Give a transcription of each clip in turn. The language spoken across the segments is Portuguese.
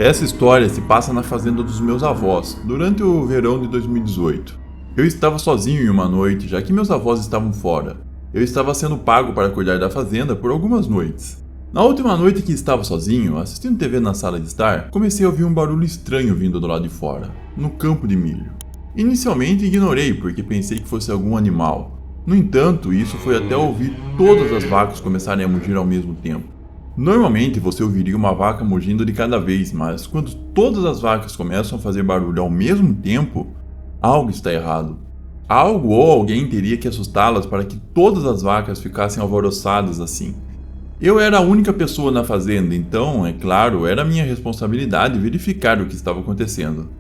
Essa história se passa na fazenda dos meus avós, durante o verão de 2018. Eu estava sozinho em uma noite, já que meus avós estavam fora. Eu estava sendo pago para cuidar da fazenda por algumas noites. Na última noite que estava sozinho, assistindo TV na sala de estar, comecei a ouvir um barulho estranho vindo do lado de fora, no campo de milho. Inicialmente ignorei, porque pensei que fosse algum animal. No entanto, isso foi até ouvir todas as vacas começarem a mugir ao mesmo tempo. Normalmente você ouviria uma vaca mugindo de cada vez, mas quando todas as vacas começam a fazer barulho ao mesmo tempo, algo está errado. Algo ou alguém teria que assustá-las para que todas as vacas ficassem alvoroçadas assim. Eu era a única pessoa na fazenda, então, é claro, era minha responsabilidade verificar o que estava acontecendo.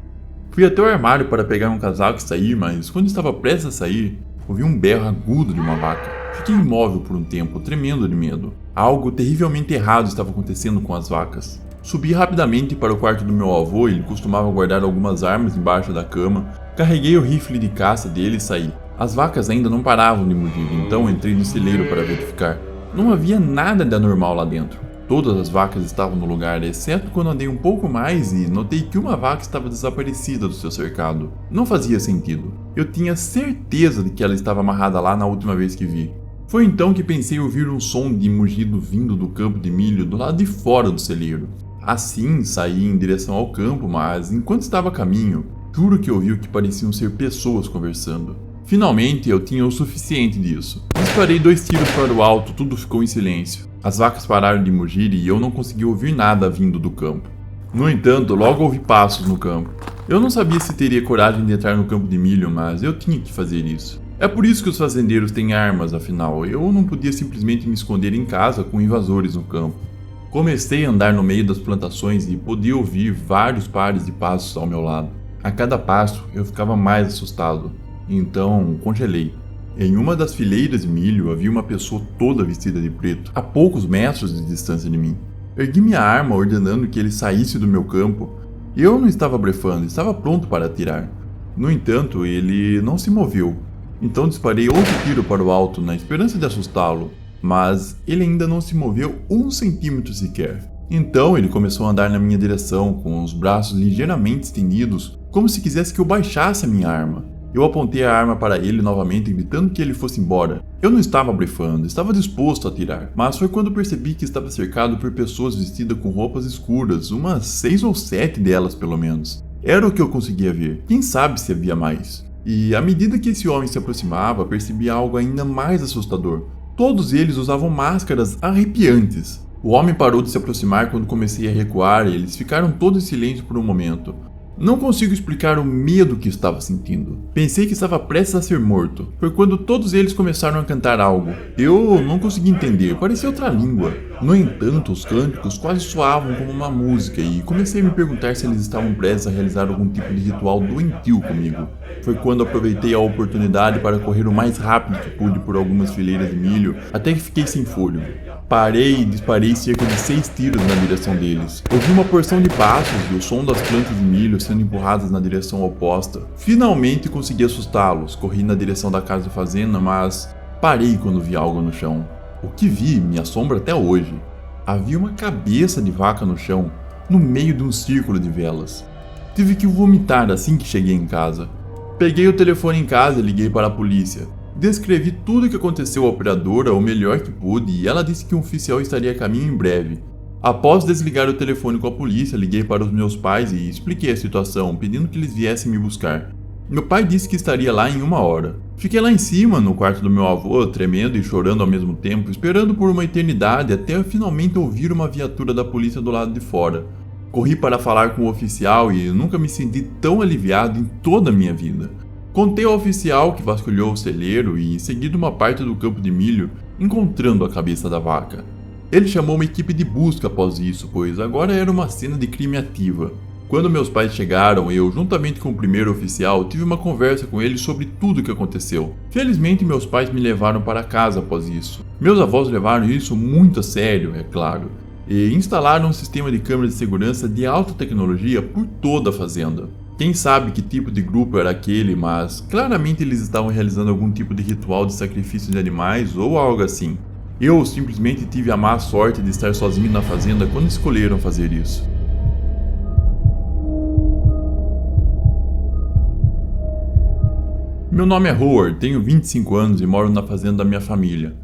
Fui até o armário para pegar um casaco e sair, mas quando estava prestes a sair, ouvi um berro agudo de uma vaca. Fiquei imóvel por um tempo, tremendo de medo. Algo terrivelmente errado estava acontecendo com as vacas. Subi rapidamente para o quarto do meu avô, ele costumava guardar algumas armas embaixo da cama. Carreguei o rifle de caça dele e saí. As vacas ainda não paravam de mugir, então entrei no celeiro para verificar. Não havia nada de anormal lá dentro. Todas as vacas estavam no lugar, exceto quando andei um pouco mais e notei que uma vaca estava desaparecida do seu cercado. Não fazia sentido. Eu tinha certeza de que ela estava amarrada lá na última vez que vi. Foi então que pensei ouvir um som de mugido vindo do campo de milho do lado de fora do celeiro. Assim, saí em direção ao campo, mas enquanto estava a caminho, juro que ouvi o que pareciam ser pessoas conversando. Finalmente, eu tinha o suficiente disso. Disparei 2 tiros para o alto, tudo ficou em silêncio. As vacas pararam de mugir e eu não consegui ouvir nada vindo do campo. No entanto, logo ouvi passos no campo. Eu não sabia se teria coragem de entrar no campo de milho, mas eu tinha que fazer isso. É por isso que os fazendeiros têm armas, afinal, eu não podia simplesmente me esconder em casa com invasores no campo. Comecei a andar no meio das plantações e podia ouvir vários pares de passos ao meu lado. A cada passo, eu ficava mais assustado. Então, congelei. Em uma das fileiras de milho havia uma pessoa toda vestida de preto, a poucos metros de distância de mim. Ergui minha arma ordenando que ele saísse do meu campo. Eu não estava blefando, estava pronto para atirar. No entanto, ele não se moveu. Então disparei outro tiro para o alto na esperança de assustá-lo, mas ele ainda não se moveu 1 centímetro sequer. Então ele começou a andar na minha direção, com os braços ligeiramente estendidos, como se quisesse que eu baixasse a minha arma. Eu apontei a arma para ele novamente, gritando que ele fosse embora. Eu não estava blefando, estava disposto a atirar, mas foi quando percebi que estava cercado por pessoas vestidas com roupas escuras, umas 6 ou 7 delas pelo menos. Era o que eu conseguia ver, quem sabe se havia mais. E à medida que esse homem se aproximava, percebi algo ainda mais assustador. Todos eles usavam máscaras arrepiantes. O homem parou de se aproximar quando comecei a recuar e eles ficaram todos em silêncio por um momento. Não consigo explicar o medo que estava sentindo. Pensei que estava prestes a ser morto. Foi quando todos eles começaram a cantar algo. Eu não consegui entender, parecia outra língua. No entanto, os cânticos quase soavam como uma música e comecei a me perguntar se eles estavam prestes a realizar algum tipo de ritual doentio comigo. Foi quando aproveitei a oportunidade para correr o mais rápido que pude por algumas fileiras de milho, até que fiquei sem fôlego. Parei e disparei cerca de 6 tiros na direção deles. Ouvi uma porção de passos e o som das plantas de milho sendo empurradas na direção oposta. Finalmente consegui assustá-los. Corri na direção da casa de fazenda, mas parei quando vi algo no chão. O que vi me assombra até hoje. Havia uma cabeça de vaca no chão, no meio de um círculo de velas. Tive que vomitar assim que cheguei em casa. Peguei o telefone em casa e liguei para a polícia. Descrevi tudo o que aconteceu à operadora o melhor que pude e ela disse que um oficial estaria a caminho em breve. Após desligar o telefone com a polícia, liguei para os meus pais e expliquei a situação, pedindo que eles viessem me buscar. Meu pai disse que estaria lá em 1 hora. Fiquei lá em cima, no quarto do meu avô, tremendo e chorando ao mesmo tempo, esperando por uma eternidade até finalmente ouvir uma viatura da polícia do lado de fora. Corri para falar com o oficial e nunca me senti tão aliviado em toda a minha vida. Contei ao oficial que vasculhou o celeiro e em seguida uma parte do campo de milho, encontrando a cabeça da vaca. Ele chamou uma equipe de busca após isso, pois agora era uma cena de crime ativa. Quando meus pais chegaram, eu, juntamente com o primeiro oficial, tive uma conversa com eles sobre tudo o que aconteceu. Felizmente, meus pais me levaram para casa após isso. Meus avós levaram isso muito a sério, é claro, e instalaram um sistema de câmeras de segurança de alta tecnologia por toda a fazenda. Quem sabe que tipo de grupo era aquele, mas claramente eles estavam realizando algum tipo de ritual de sacrifício de animais ou algo assim. Eu simplesmente tive a má sorte de estar sozinho na fazenda quando escolheram fazer isso. Meu nome é Howard, tenho 25 anos e moro na fazenda da minha família.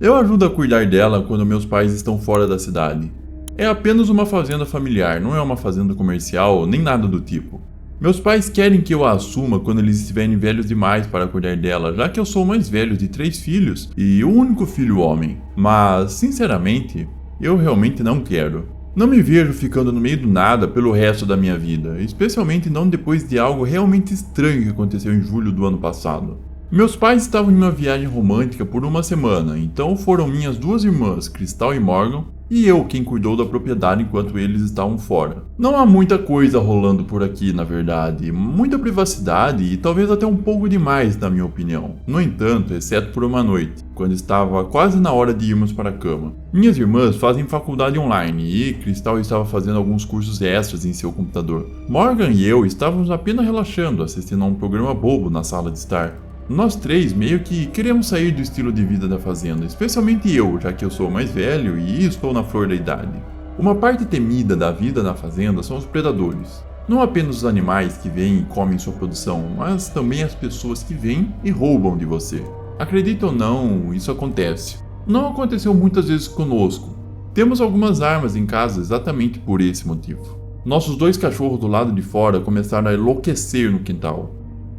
Eu ajudo a cuidar dela quando meus pais estão fora da cidade. É apenas uma fazenda familiar, não é uma fazenda comercial nem nada do tipo. Meus pais querem que eu a assuma quando eles estiverem velhos demais para cuidar dela, já que eu sou o mais velho de 3 filhos e o único filho homem. Mas, sinceramente, eu realmente não quero. Não me vejo ficando no meio do nada pelo resto da minha vida, especialmente não depois de algo realmente estranho que aconteceu em julho do ano passado. Meus pais estavam em uma viagem romântica por uma semana, então foram minhas 2 irmãs, Crystal e Morgan, e eu quem cuidou da propriedade enquanto eles estavam fora. Não há muita coisa rolando por aqui, na verdade, muita privacidade e talvez até um pouco demais, na minha opinião. No entanto, exceto por uma noite, quando estava quase na hora de irmos para a cama. Minhas irmãs fazem faculdade online e Crystal estava fazendo alguns cursos extras em seu computador. Morgan e eu estávamos apenas relaxando, assistindo a um programa bobo na sala de estar. Nós 3 meio que queremos sair do estilo de vida da fazenda, especialmente eu, já que eu sou mais velho e estou na flor da idade. Uma parte temida da vida na fazenda são os predadores. Não apenas os animais que vêm e comem sua produção, mas também as pessoas que vêm e roubam de você. Acredita ou não, isso acontece. Não aconteceu muitas vezes conosco. Temos algumas armas em casa exatamente por esse motivo. Nossos 2 cachorros do lado de fora começaram a enlouquecer no quintal.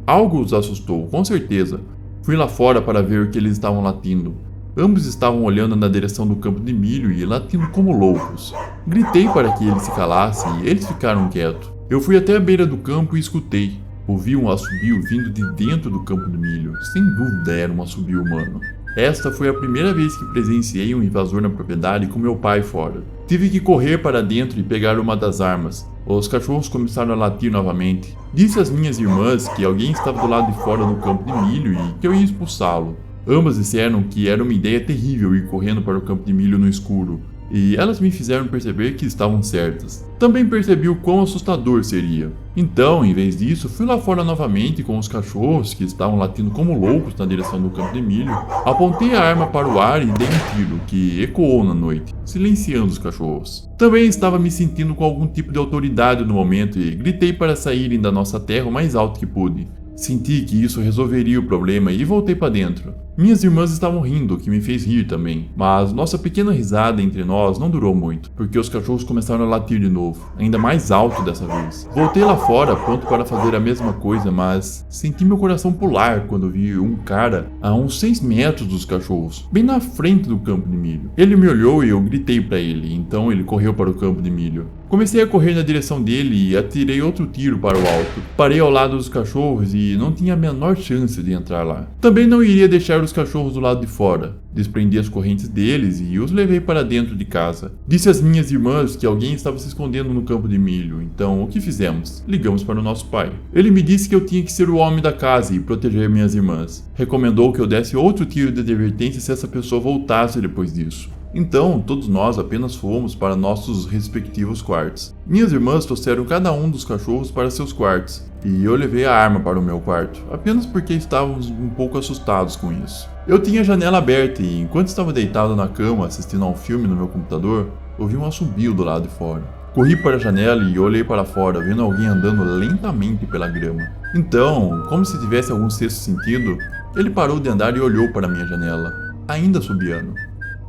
Algo os assustou, com certeza. Fui lá fora para ver o que eles estavam latindo. Ambos estavam olhando na direção do campo de milho e latindo como loucos. Gritei para que eles se calassem e eles ficaram quietos. Eu fui até a beira do campo e escutei. Ouvi um assobio vindo de dentro do campo de milho. Sem dúvida era um assobio humano. Esta foi a primeira vez que presenciei um invasor na propriedade com meu pai fora. Tive que correr para dentro e pegar uma das armas. Os cachorros começaram a latir novamente. Disse às minhas irmãs que alguém estava do lado de fora do campo de milho e que eu ia expulsá-lo. Ambas disseram que era uma ideia terrível ir correndo para o campo de milho no escuro, e elas me fizeram perceber que estavam certas. Também percebi o quão assustador seria. Então, em vez disso, fui lá fora novamente com os cachorros que estavam latindo como loucos na direção do campo de milho. Apontei a arma para o ar e dei um tiro, que ecoou na noite, silenciando os cachorros. Também estava me sentindo com algum tipo de autoridade no momento e gritei para saírem da nossa terra o mais alto que pude. Senti que isso resolveria o problema e voltei para dentro. Minhas irmãs estavam rindo, o que me fez rir também. Mas nossa pequena risada entre nós não durou muito, porque os cachorros começaram a latir de novo, ainda mais alto dessa vez. Voltei lá fora, pronto para fazer a mesma coisa, mas senti meu coração pular quando vi um cara a uns 6 metros dos cachorros, bem na frente do campo de milho. Ele me olhou e eu gritei para ele, então ele correu para o campo de milho. Comecei a correr na direção dele e atirei outro tiro para o alto. Parei ao lado dos cachorros e não tinha a menor chance de entrar lá. Também não iria deixar os cachorros do lado de fora. Desprendi as correntes deles e os levei para dentro de casa. Disse às minhas irmãs que alguém estava se escondendo no campo de milho, então o que fizemos? Ligamos para o nosso pai. Ele me disse que eu tinha que ser o homem da casa e proteger minhas irmãs. Recomendou que eu desse outro tiro de advertência se essa pessoa voltasse depois disso. Então, todos nós apenas fomos para nossos respectivos quartos. Minhas irmãs trouxeram cada um dos cachorros para seus quartos, e eu levei a arma para o meu quarto, apenas porque estávamos um pouco assustados com isso. Eu tinha a janela aberta e, enquanto estava deitado na cama assistindo a um filme no meu computador, ouvi um assobio do lado de fora. Corri para a janela e olhei para fora, vendo alguém andando lentamente pela grama. Então, como se tivesse algum sexto sentido, ele parou de andar e olhou para a minha janela, ainda assobiando.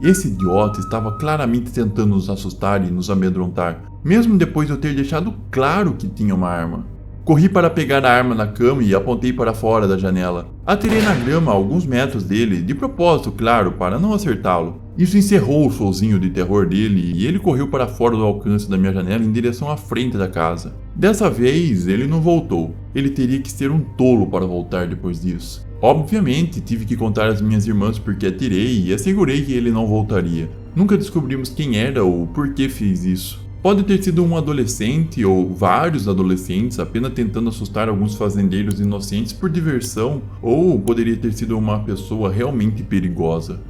Esse idiota estava claramente tentando nos assustar e nos amedrontar, mesmo depois de eu ter deixado claro que tinha uma arma. Corri para pegar a arma na cama e apontei para fora da janela. Atirei na grama a alguns metros dele, de propósito, claro, para não acertá-lo. Isso encerrou o showzinho de terror dele e ele correu para fora do alcance da minha janela em direção à frente da casa. Dessa vez, ele não voltou. Ele teria que ser um tolo para voltar depois disso. Obviamente, tive que contar às minhas irmãs porque atirei e assegurei que ele não voltaria. Nunca descobrimos quem era ou por que fez isso. Pode ter sido um adolescente ou vários adolescentes apenas tentando assustar alguns fazendeiros inocentes por diversão, ou poderia ter sido uma pessoa realmente perigosa.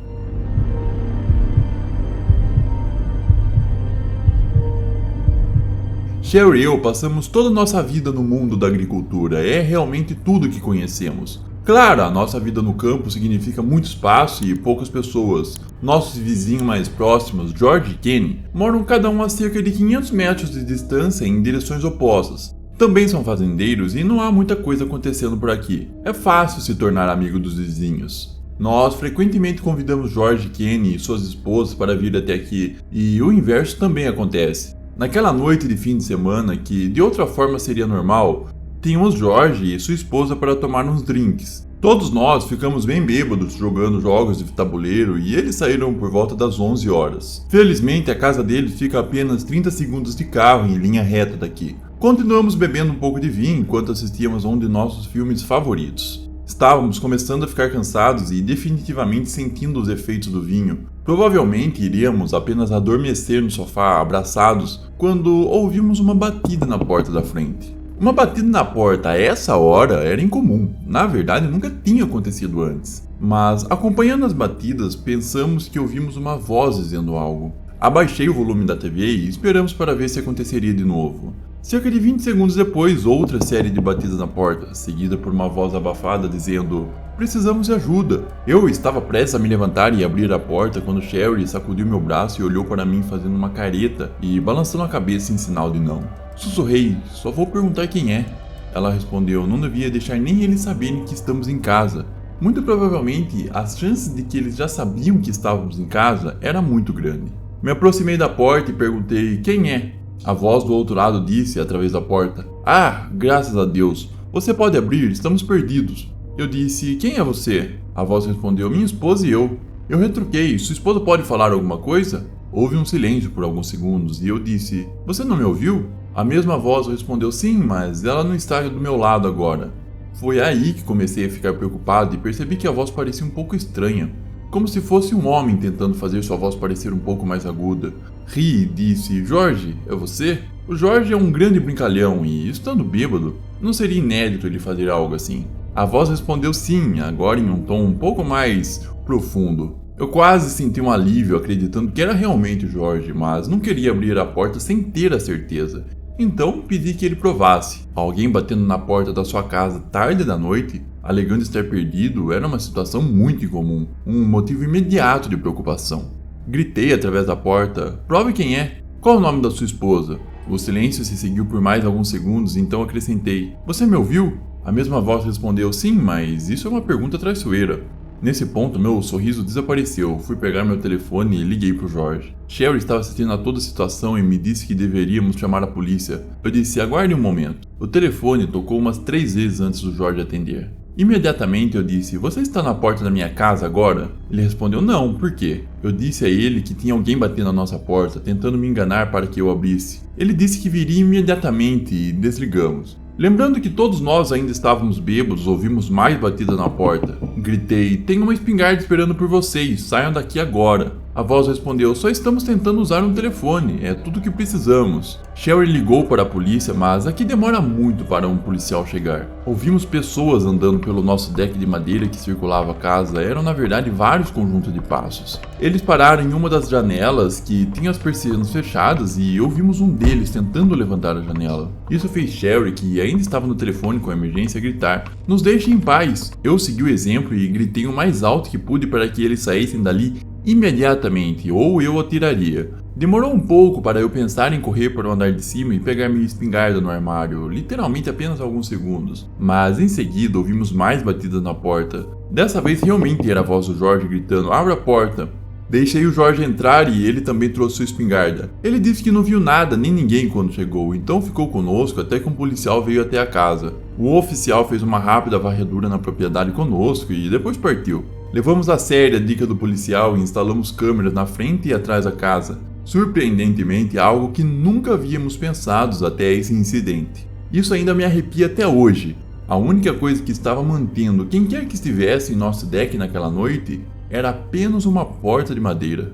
Cheryl e eu passamos toda a nossa vida no mundo da agricultura, é realmente tudo que conhecemos. Claro, a nossa vida no campo significa muito espaço e poucas pessoas. Nossos vizinhos mais próximos, George e Kenny, moram cada um a cerca de 500 metros de distância em direções opostas. também são fazendeiros e não há muita coisa acontecendo por aqui. É fácil se tornar amigo dos vizinhos. Nós frequentemente convidamos George, Kenny e suas esposas para vir até aqui, e o inverso também acontece. Naquela noite de fim de semana, que de outra forma seria normal, tínhamos George e sua esposa para tomar uns drinks. Todos nós ficamos bem bêbados jogando jogos de tabuleiro e eles saíram por volta das 11 horas. Felizmente a casa deles fica a apenas 30 segundos de carro em linha reta daqui. Continuamos bebendo um pouco de vinho enquanto assistíamos a um de nossos filmes favoritos. Estávamos começando a ficar cansados e definitivamente sentindo os efeitos do vinho. Provavelmente iríamos apenas adormecer no sofá abraçados quando ouvimos uma batida na porta da frente. Uma batida na porta a essa hora era incomum, na verdade nunca tinha acontecido antes. Mas acompanhando as batidas pensamos que ouvimos uma voz dizendo algo. Abaixei o volume da TV e esperamos para ver se aconteceria de novo. Cerca de 20 segundos depois, outra série de batidas na porta, seguida por uma voz abafada dizendo: "Precisamos de ajuda." Eu estava prestes a me levantar e abrir a porta quando Sherry sacudiu meu braço e olhou para mim fazendo uma careta e balançando a cabeça em sinal de não. Sussurrei: "Só vou perguntar quem é." Ela respondeu: "Não devia deixar nem eles saberem que estamos em casa." Muito provavelmente, as chances de que eles já sabiam que estávamos em casa era muito grande. Me aproximei da porta e perguntei: "Quem é?" A voz do outro lado disse, através da porta: "Ah, graças a Deus. Você pode abrir, estamos perdidos." Eu disse: "Quem é você?" A voz respondeu: "Minha esposa e eu." Eu retruquei: "Sua esposa pode falar alguma coisa?" Houve um silêncio por alguns segundos e eu disse: "Você não me ouviu?" A mesma voz respondeu: "Sim, mas ela não está do meu lado agora." Foi aí que comecei a ficar preocupado e percebi que a voz parecia um pouco estranha, como se fosse um homem tentando fazer sua voz parecer um pouco mais aguda. Ri e disse: "Jorge, é você?" O Jorge é um grande brincalhão e, estando bêbado, não seria inédito ele fazer algo assim. A voz respondeu sim, agora em um tom um pouco mais profundo. Eu quase senti um alívio acreditando que era realmente o Jorge, mas não queria abrir a porta sem ter a certeza. Então pedi que ele provasse. Alguém batendo na porta da sua casa tarde da noite, alegando estar perdido, era uma situação muito incomum, um motivo imediato de preocupação. Gritei através da porta: "Prove quem é. Qual o nome da sua esposa?" O silêncio se seguiu por mais alguns segundos, então acrescentei: "Você me ouviu?" A mesma voz respondeu: "Sim, mas isso é uma pergunta traiçoeira." Nesse ponto, meu sorriso desapareceu. Fui pegar meu telefone e liguei pro Jorge. Sherry estava assistindo a toda a situação e me disse que deveríamos chamar a polícia. Eu disse: "Aguarde um momento." O telefone tocou umas 3 vezes antes do Jorge atender. Imediatamente eu disse: "Você está na porta da minha casa agora?" Ele respondeu: "Não, por quê?" Eu disse a ele que tinha alguém batendo na nossa porta, tentando me enganar para que eu abrisse. Ele disse que viria imediatamente e desligamos. Lembrando que todos nós ainda estávamos bêbados, ouvimos mais batida na porta. Gritei: "Tem uma espingarda esperando por vocês, saiam daqui agora." A voz respondeu: "Só estamos tentando usar um telefone, é tudo que precisamos." Sherry ligou para a polícia, mas aqui demora muito para um policial chegar. Ouvimos pessoas andando pelo nosso deck de madeira que circulava a casa, eram na verdade vários conjuntos de passos. Eles pararam em uma das janelas que tinha as persianas fechadas e ouvimos um deles tentando levantar a janela. Isso fez Sherry, que ainda estava no telefone com a emergência, gritar: "Nos deixem em paz." Eu segui o exemplo e gritei o mais alto que pude para que eles saíssem dali imediatamente, ou eu atiraria. Demorou um pouco para eu pensar em correr para o andar de cima e pegar minha espingarda no armário, literalmente apenas alguns segundos. Mas em seguida ouvimos mais batidas na porta. Dessa vez realmente era a voz do Jorge gritando: "Abra a porta." Deixei o Jorge entrar e ele também trouxe sua espingarda. Ele disse que não viu nada nem ninguém quando chegou, então ficou conosco até que um policial veio até a casa. O oficial fez uma rápida varredura na propriedade conosco e depois partiu. Levamos a sério a dica do policial e instalamos câmeras na frente e atrás da casa. Surpreendentemente, algo que nunca havíamos pensado até esse incidente. Isso ainda me arrepia até hoje. A única coisa que estava mantendo quem quer que estivesse em nosso deck naquela noite era apenas uma porta de madeira.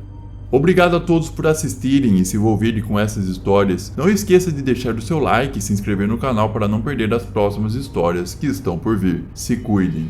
Obrigado a todos por assistirem e se envolverem com essas histórias. Não esqueça de deixar o seu like e se inscrever no canal para não perder as próximas histórias que estão por vir. Se cuidem!